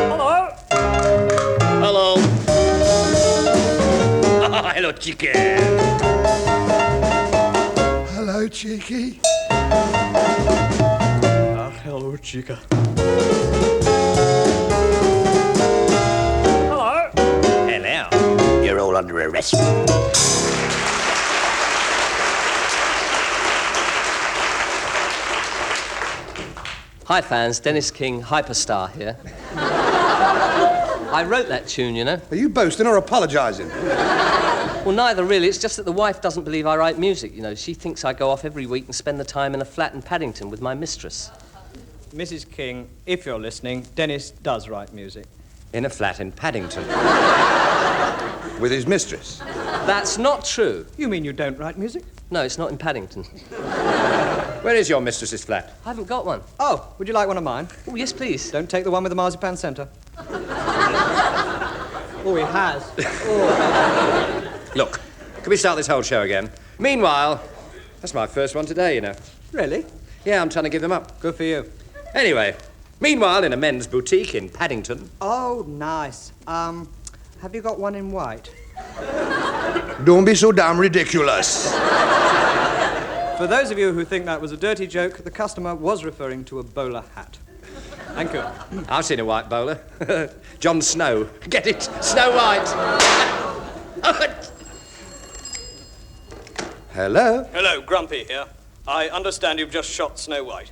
Hello. Hello. Hello, chicken. Hello, Cheeky. Hello, chica. Hello. You're all under arrest. Hi fans, Denis King Hyperstar here. I wrote that tune, you know. Are you boasting or apologising? Well, neither really. It's just that the wife doesn't believe I write music, you know. She thinks I go off every week and spend the time in a flat in Paddington with my mistress. Mrs. King, if you're listening, Dennis does write music. In a flat in Paddington. With his mistress? That's not true. You mean you don't write music? No, it's not in Paddington. Where is your mistress's flat? I haven't got one. Oh, would you like one of mine? Oh, yes, please. Don't take the one with the marzipan centre. Oh, he has. Look, can we start this whole show again? Meanwhile, that's my first one today, you know. Really? Yeah, I'm trying to give them up. Good for you. Anyway, meanwhile, in a men's boutique in Paddington. Oh, nice. Have you got one in white? Don't be so damn ridiculous. For those of you who think that was a dirty joke, the customer was referring to a bowler hat. Thank you. I've seen a white bowler. Jon Snow. Get it? Snow White. Hello? Hello, Grumpy here. I understand you've just shot Snow White.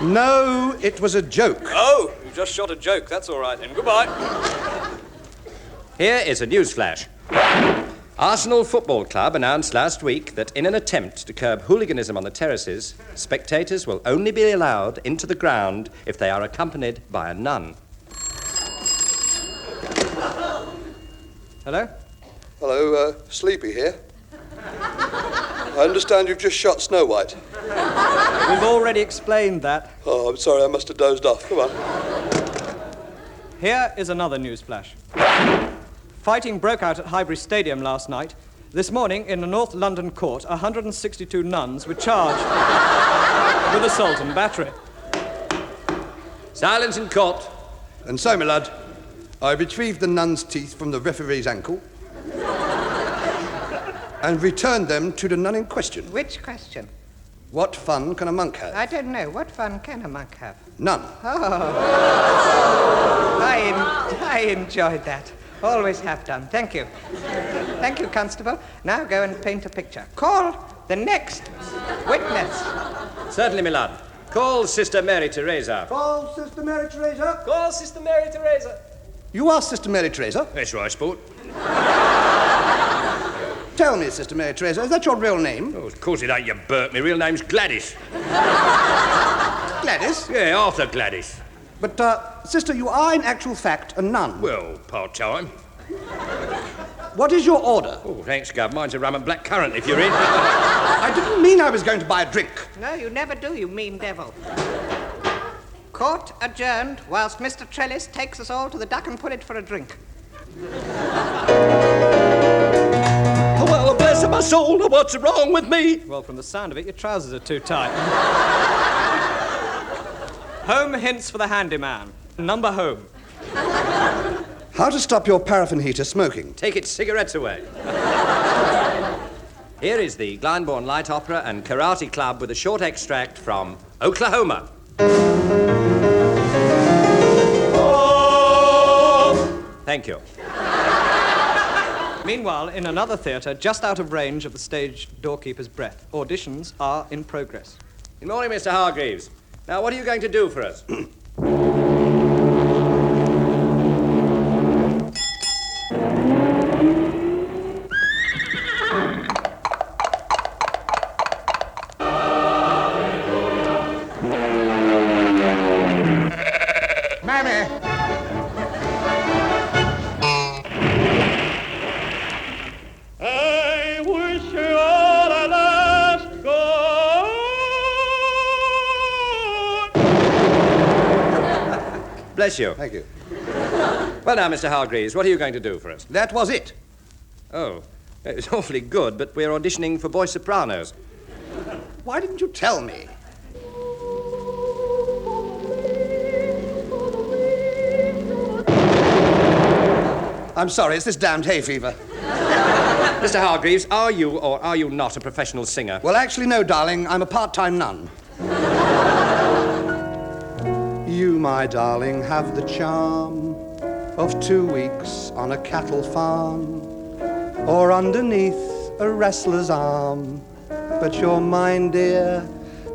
No, it was a joke. Oh, you just shot a joke. That's all right then. Goodbye. Here is a news flash. Arsenal Football Club announced last week that in an attempt to curb hooliganism on the terraces, spectators will only be allowed into the ground if they are accompanied by a nun. Hello? Hello, Sleepy here. I understand you've just shot Snow White. We've already explained that. Oh, I'm sorry, I must have dozed off. Come on. Here is another news flash. Fighting broke out at Highbury Stadium last night. This morning, in a North London court, 162 nuns were charged with assault and battery. Silence in court. And so, my lad, I retrieved the nun's teeth from the referee's ankle and returned them to the nun in question. Which question? What fun can a monk have? I don't know. What fun can a monk have? None. I enjoyed that. Always have done. Thank you. Thank you, Constable. Now go and paint a picture. Call the next witness. Certainly, my lad. Call Sister Mary Teresa. Call Sister Mary Teresa. Call Sister Mary Teresa. You are Sister Mary Teresa? That's right, sport. Tell me, Sister Mary Teresa, is that your real name? Oh, of course it ain't, you Bert. My real name's Gladys. Gladys? Yeah, Arthur Gladys. But, Sister, you are in actual fact a nun. Well, part-time. What is your order? Oh, thanks, Gov. Mine's a rum and black currant, if you're in. I didn't mean I was going to buy a drink. No, you never do, you mean devil. Court adjourned whilst Mr. Trellis takes us all to the Duck and Pullet for a drink. Oh, well, bless my soul, what's wrong with me? Well, from the sound of it, your trousers are too tight. Home hints for the handyman. Number home. How to stop your paraffin heater smoking? Take its cigarettes away. Here is the Glyndebourne Light Opera and Karate Club with a short extract from Oklahoma. Thank you. Meanwhile, in another theatre, just out of range of the stage doorkeeper's breath, auditions are in progress. Good morning, Mr. Hargreaves. Now, what are you going to do for us? Mammy! I wish you all a last good. Bless you. Thank you. Well, now, Mr. Hargreaves, what are you going to do for us? That was it. Oh, it was awfully good, but we're auditioning for boy sopranos. Why didn't you tell me? I'm sorry, it's this damned hay fever. Mr. Hargreaves, are you or are you not a professional singer? Well, actually, no, darling. I'm a part-time nun. You, my darling, have the charm of 2 weeks on a cattle farm or underneath a wrestler's arm. But you're mine, dear,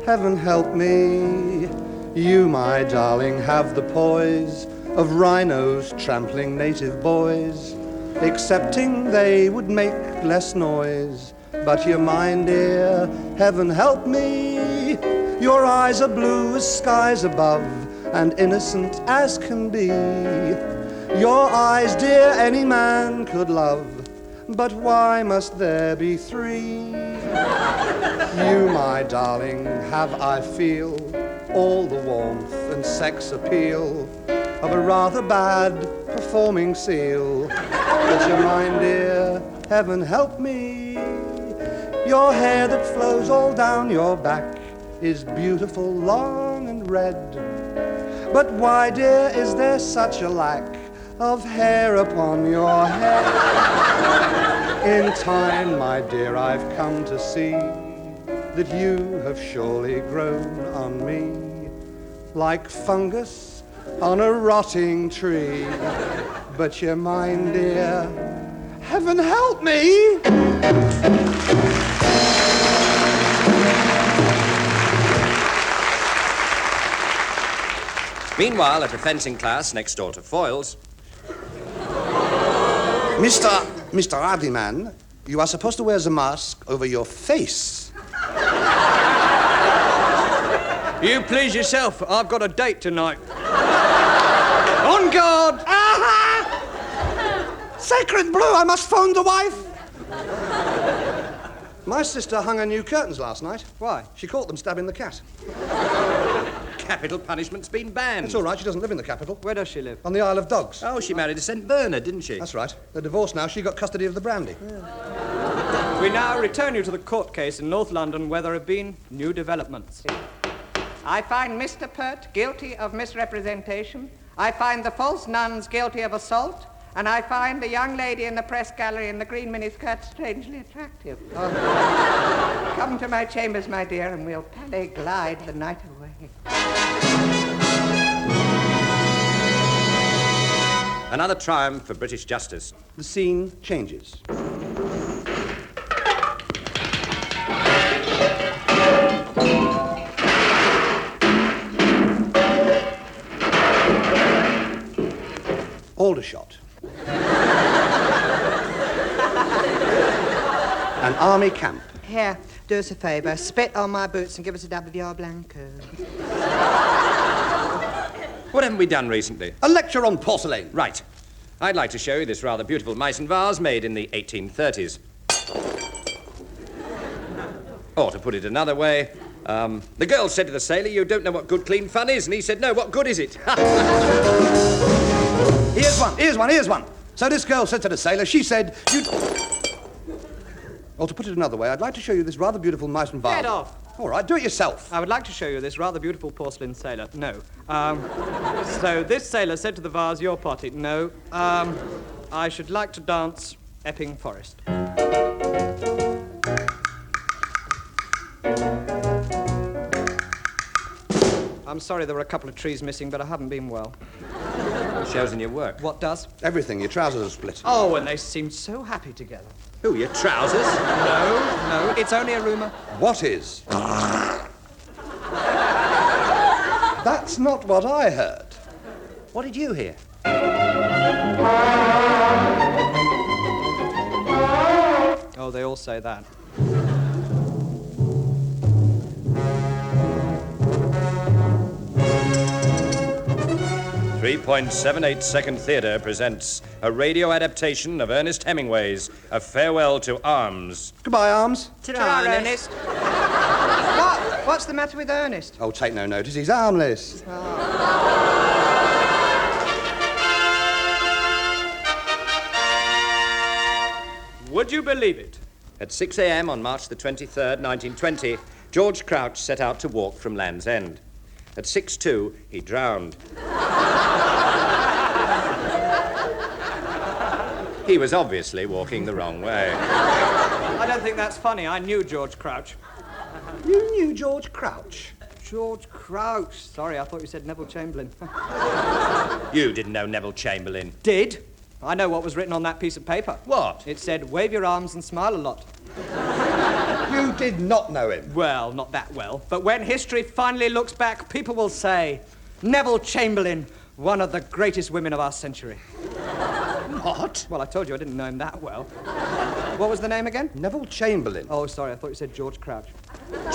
heaven help me. You, my darling, have the poise of rhinos trampling native boys, excepting they would make less noise. But you're mine, dear, heaven help me. Your eyes are blue as skies above and innocent as can be. Your eyes, dear, any man could love, but why must there be 3? You, my darling, have, I feel, all the warmth and sex appeal of a rather bad performing seal. But you're mine, dear, heaven help me. Your hair that flows all down your back is beautiful, long and red. But why, dear, is there such a lack of hair upon your head? In time, my dear, I've come to see that you have surely grown on me like fungus on a rotting tree. But you're mine, dear, heaven help me. Meanwhile, at a fencing class next door to Foyle's... Mr. Hardyman, you are supposed to wear the mask over your face. You please yourself. I've got a date tonight. On guard! Sacred blue, I must phone the wife. My sister hung her new curtains last night. Why? She caught them stabbing the cat. Capital punishment's been banned. It's all right, she doesn't live in the capital. Where does she live? On the Isle of Dogs. Oh, she married a St. Bernard, didn't she? That's right. They're divorced now. She got custody of the brandy. Yeah. We now return you to the court case in North London where there have been new developments. I find Mr. Pert guilty of misrepresentation. I find the false nuns guilty of assault. And I find the young lady in the press gallery in the green miniskirt strangely attractive. Come to my chambers, my dear, and we'll pallet glide the night away. Another triumph for British justice. The scene changes. Aldershot. An army camp. Here, do us a favour. Spit on my boots and give us a dab of your Blanco. What haven't we done recently? A lecture on porcelain. Right. I'd like to show you this rather beautiful Meissen vase made in the 1830s. Or, to put it another way, the girl said to the sailor, "You don't know what good, clean fun is." And he said, "No, what good is it?" Here's one. So this girl said to the sailor, she said, "You..." Or to put it another way, I'd like to show you this rather beautiful Meissen vase. Get off. All right, do it yourself. I would like to show you this rather beautiful porcelain sailor. No. So this sailor said to the vase, "Your potty." No. I should like to dance Epping Forest. I'm sorry there were a couple of trees missing, but I haven't been well. It shows in your work. What does? Everything. Your trousers are split. Oh, and they seemed so happy together. Who, your trousers? No, it's only a rumour. What is? That's not what I heard. What did you hear? Oh, they all say that. .78 Theatre presents a radio adaptation of Ernest Hemingway's A Farewell to Arms. Goodbye, Arms. Ta-ra, Ernest. What's the matter with Ernest? Oh, take no notice. He's armless. Would you believe it? At 6 a.m. on March the 23rd, 1920, George Crouch set out to walk from Land's End. At 6:02, he drowned. He was obviously walking the wrong way. I don't think that's funny. I knew George Crouch. You knew George Crouch? George Crouch. Sorry, I thought you said Neville Chamberlain. You didn't know Neville Chamberlain. Did? I know what was written on that piece of paper. What? It said, wave your arms and smile a lot. You did not know him. Well, not that well. But when history finally looks back, people will say, Neville Chamberlain, one of the greatest women of our century. What? Well, I told you I didn't know him that well. What was the name again? Neville Chamberlain. Oh, sorry, I thought you said George Crouch.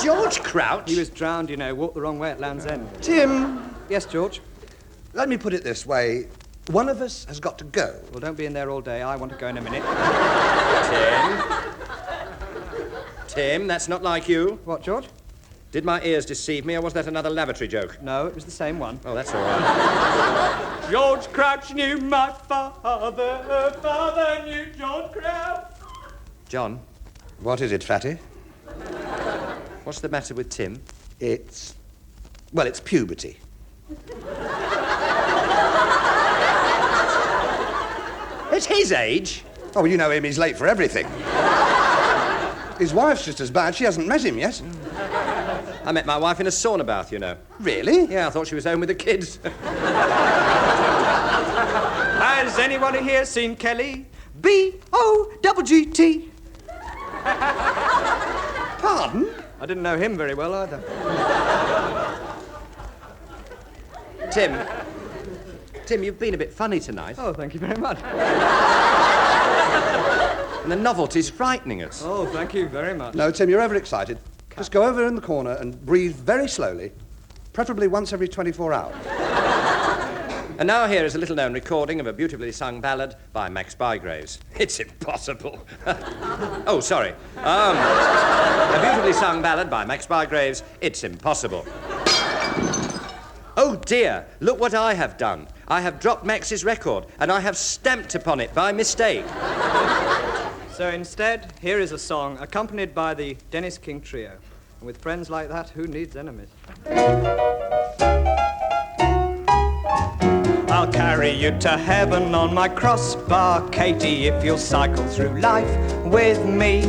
George Crouch? He was drowned, you know, walked the wrong way at Land's End. Tim, Yes, George? let me put it this way. One of us has got to go. Well, don't be in there all day. I want to go in a minute. Tim, that's not like you. What, George? Did my ears deceive me, or was that another lavatory joke? No, it was the same one. Oh, that's all right. George Crouch knew my father. Father knew George Crouch. John, What is it, Fatty? what's the matter with Tim? It's puberty. It's his age. Oh, well, you know him, he's late for everything. His wife's just as bad. She hasn't met him yet. I met my wife in a sauna bath, you know. Really? Yeah, I thought she was home with the kids. Has anyone here seen Kelly? B-O-double-G-T. Pardon? I didn't know him very well either. Tim, you've been a bit funny tonight. Oh, thank you very much. And the novelty's frightening us. Oh, thank you very much. No, Tim, you're overexcited. Just go over in the corner and breathe very slowly, preferably once every 24 hours. And now here is a little-known recording of a beautifully sung ballad by Max Bygraves. It's impossible. Oh, sorry. A beautifully sung ballad by Max Bygraves. It's impossible. Oh, dear. Look what I have done. I have dropped Max's record, and I have stamped upon it by mistake. So instead, here is a song accompanied by the Denis King Trio. And with friends like that, who needs enemies? I'll carry you to heaven on my crossbar, Katie, if you'll cycle through life with me.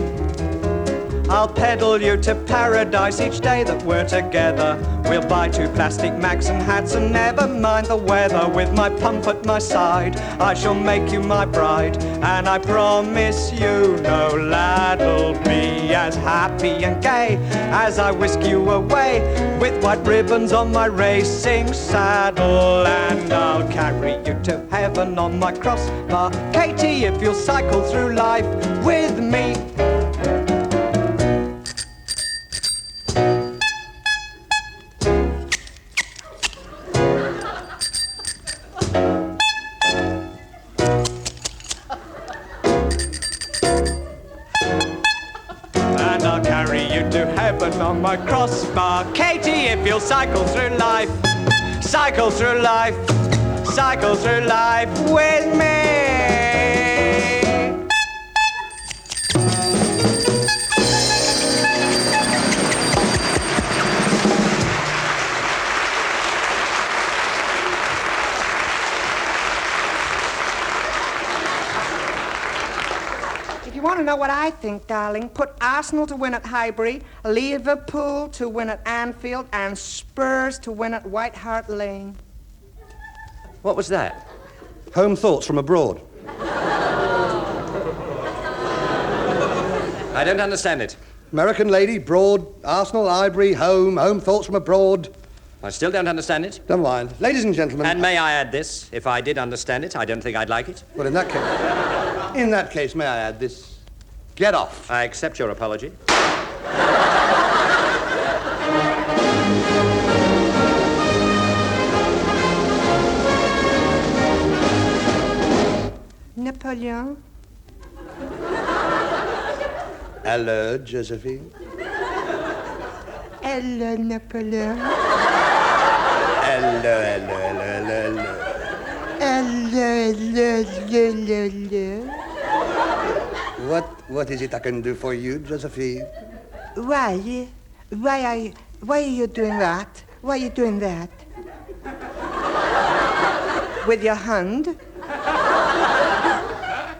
I'll pedal you to paradise each day that we're together. We'll buy 2 plastic Maxim hats and never mind the weather. With my pump at my side, I shall make you my bride. And I promise you no lad'll be as happy and gay as I whisk you away with white ribbons on my racing saddle. And I'll carry you to heaven on my crossbar, Katie, if you'll cycle through life with me. On my crossbar, Katie, if you'll cycle through life with me. If you want to know what I think, darling, put Arsenal to win at Highbury, Liverpool to win at Anfield, and Spurs to win at White Hart Lane. What was that? Home thoughts from abroad. I don't understand it. American lady, broad, Arsenal, Highbury, home thoughts from abroad. I still don't understand it. Don't mind. Ladies and gentlemen... And may I add this? If I did understand it, I don't think I'd like it. Well, in that case, may I add this? Get off. I accept your apology. Napoleon? Hello, Josephine. Hello, Napoleon. Hello. Hello. What is it I can do for you, Josephine? Why are you doing that? Why are you doing that? With your hand?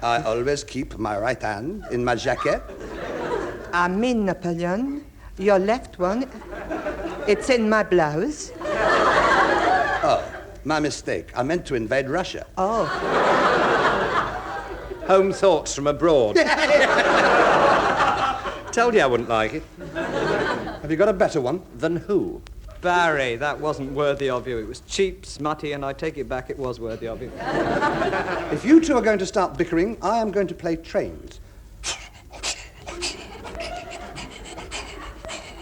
I always keep my right hand in my jacket. I mean, Napoleon, your left one, it's in my blouse. Oh, my mistake. I meant to invade Russia. Oh. Home thoughts from abroad. Told you I wouldn't like it. Have you got a better one? Than who? Barry, that wasn't worthy of you. It was cheap, smutty, and I take it back, it was worthy of you. If you two are going to start bickering, I am going to play trains.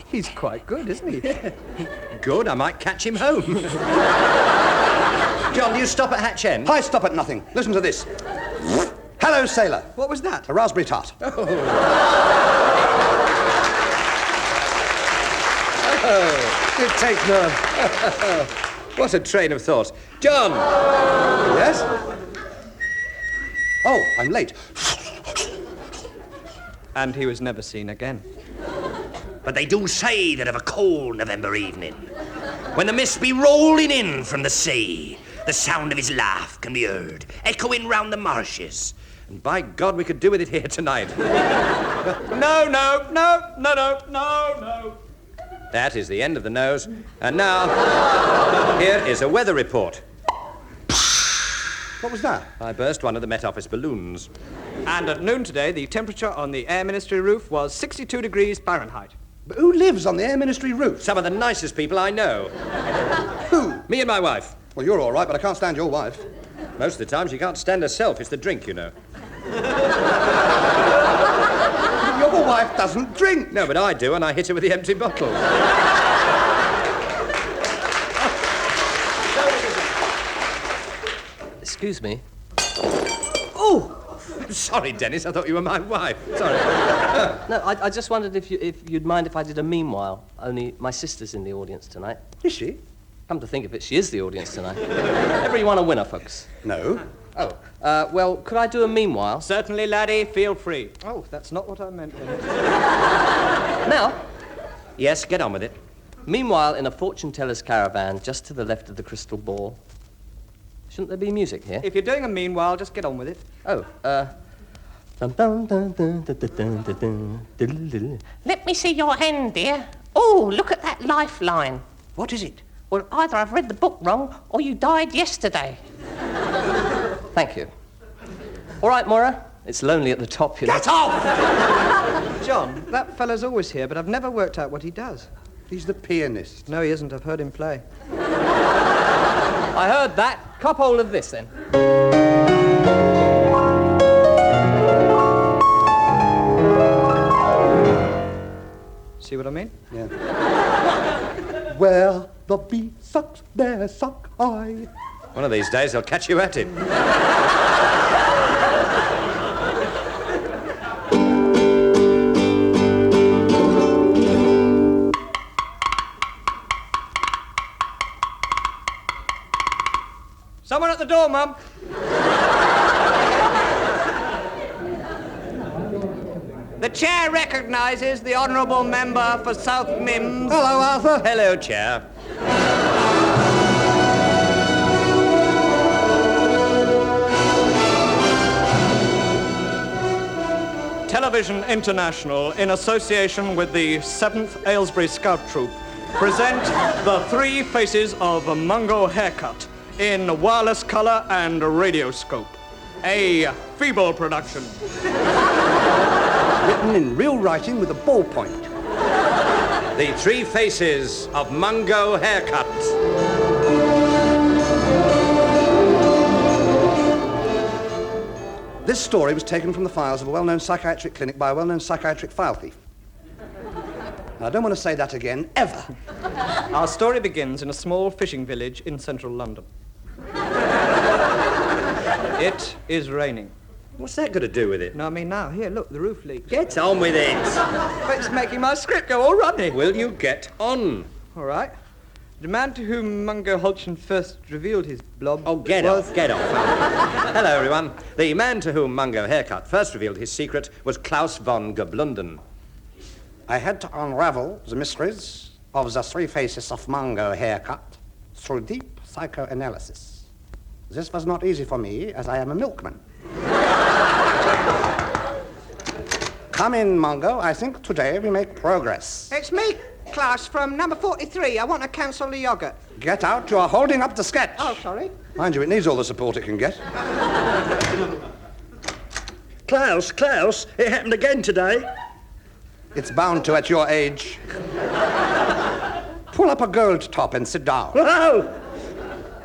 He's quite good, isn't he? Good, I might catch him home. John, you stop at Hatch End? I stop at nothing. Listen to this. Hello, sailor. What was that? A raspberry tart. You take nerve. What a train of thought. John! Yes? Oh, I'm late. And he was never seen again. But they do say that of a cold November evening, when the mist be rolling in from the sea, the sound of his laugh can be heard, echoing round the marshes. And by God, we could do with it here tonight. No. That is the end of the nose. And now, here is a weather report. What was that? I burst one of the Met Office balloons. And at noon today, the temperature on the Air Ministry roof was 62 degrees Fahrenheit. But who lives on the Air Ministry roof? Some of the nicest people I know. Who? Me and my wife. Well, you're all right, but I can't stand your wife. Most of the time, she can't stand herself. It's the drink, you know. Your wife doesn't drink. No, but I do, and I hit her with the empty bottle. Excuse me. Oh! Sorry, Dennis. I thought you were my wife. Sorry. No, I just wondered if you'd mind if I did a meanwhile. Only my sister's in the audience tonight. Is she? Come to think of it, she is the audience tonight. Ever you want a winner, folks? No. Oh, well, could I do a meanwhile? Certainly, laddie, feel free. Oh, that's not what I meant. Now, Yes, get on with it. meanwhile, in a fortune teller's caravan just to the left of the crystal ball. Shouldn't there be music here? If you're doing a meanwhile, just get on with it. Oh, Let me see your hand, dear. Oh, look at that lifeline. What is it? Well, either I've read the book wrong or you died yesterday. Thank you. All right, Moira. It's lonely at the top, you know. Get off! John, that fella's always here, but I've never worked out what he does. He's the pianist. No, he isn't. I've heard him play. I heard that. Cop hold of this, then. See what I mean? Yeah. Where the bee sucks, there suck I. One of these days, I'll catch you at it. Someone at the door, Mum. The chair recognises the honourable member for South Mims. Hello, Arthur. Hello, Chair. Television International, in association with the 7th Aylesbury Scout Troop, present The Three Faces of a Mungo Haircut in wireless colour and radioscope. A feeble production. Written in real writing with a ballpoint. The Three Faces of Mungo Haircut. This story was taken from the files of a well-known psychiatric clinic by a well-known psychiatric file thief. And I don't want to say that again, ever. Our story begins in a small fishing village in central London. It is raining. What's that got to do with it? No, I mean now, here, look, the roof leaks. Get on with it. But it's making my script go all running. Will you get on? All right. The man to whom Mungo Hodgson first revealed his blob Get was... off, get off. Hello, everyone. The man to whom Mungo Haircut first revealed his secret was Klaus von Geblunden. I had to unravel the mysteries of the three faces of Mungo Haircut through deep psychoanalysis. This was not easy for me, as I am a milkman. Come in, Mungo. I think today we make progress. It's me, Klaus, from number 43. I want to cancel the yoghurt. Get out. You are holding up the sketch. Oh, sorry. Mind you, it needs all the support it can get. Klaus, it happened again today. It's bound to at your age. Pull up a gold top and sit down. Whoa!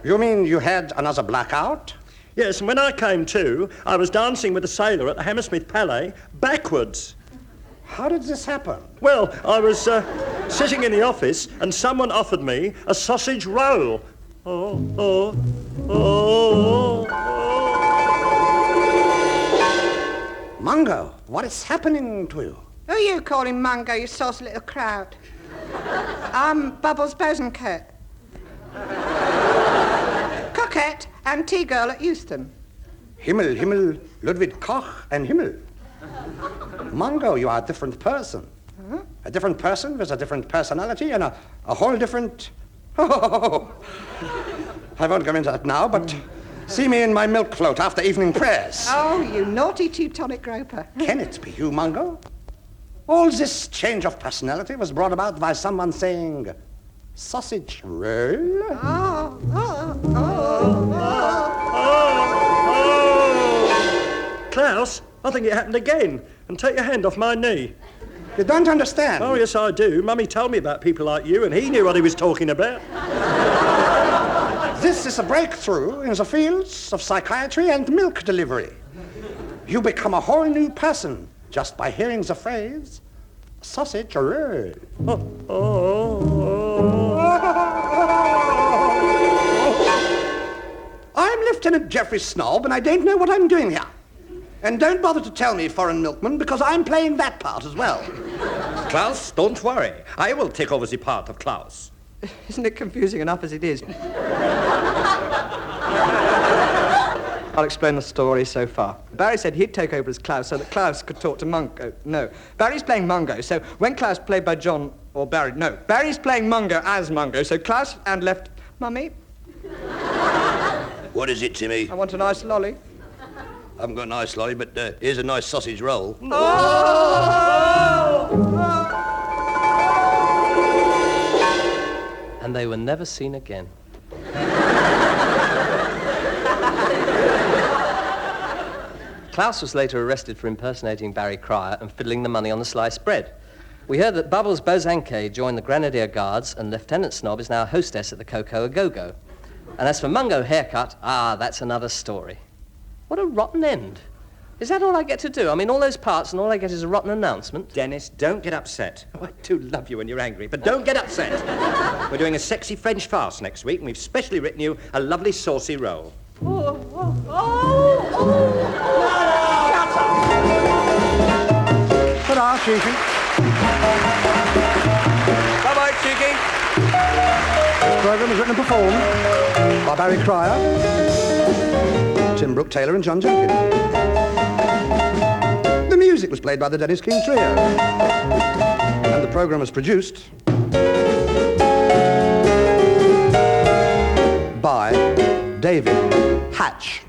You mean you had another blackout? Yes, and when I came to, I was dancing with a sailor at the Hammersmith Palais backwards. How did this happen? Well, I was sitting in the office and someone offered me a sausage roll. Mungo, what is happening to you? Who are you calling Mungo, you saucy little crowd? I'm Bubbles Bosancourt. Coquette and tea girl at Euston. Himmel, Ludwig Koch and Himmel. Mungo, you are a different person. Huh? A different person with a different personality and a whole different... Oh, I won't go into that now, but see me in my milk float after evening prayers. Oh, you naughty Teutonic groper. Can it be you, Mungo? All this change of personality was brought about by someone saying, sausage roll? Klaus, I think it happened again. And take your hand off my knee. You don't understand. Oh, yes, I do. Mummy told me about people like you, and he knew what he was talking about. This is a breakthrough in the fields of psychiatry and milk delivery. You become a whole new person just by hearing the phrase, sausage roll. I'm Lieutenant Geoffrey Snob, and I don't know what I'm doing here. And don't bother to tell me, foreign milkman, because I'm playing that part as well. Klaus, don't worry. I will take over the part of Klaus. Isn't it confusing enough as it is? I'll explain the story so far. Barry said he'd take over as Klaus so that Klaus could talk to Mungo. No, Barry's playing Mungo, so when Klaus played by John or Barry... No, Barry's playing Mungo as Mungo, so Klaus and left... Mummy? What is it, Timmy? I want a nice lolly. I haven't got a nice lolly, but here's a nice sausage roll. And they were never seen again. Klaus was later arrested for impersonating Barry Crier and fiddling the money on the sliced bread. We heard that Bubbles Bosancourt joined the Grenadier Guards, and Lieutenant Snob is now a hostess at the Cocoa A-Go-Go. And as for Mungo Haircut, that's another story. What a rotten end. Is that all I get to do? I mean, all those parts and all I get is a rotten announcement? Dennis, don't get upset. Oh, I do love you when you're angry, but don't get upset. We're doing a sexy French farce next week, and we've specially written you a lovely saucy role. Ta-da, Cheeky. Bye-bye, Cheeky. This programme was written and performed by Barry Crier, Tim Brooke-Taylor and John Junkin. The music was played by the Denis King Trio. And the programme was produced by David Hatch.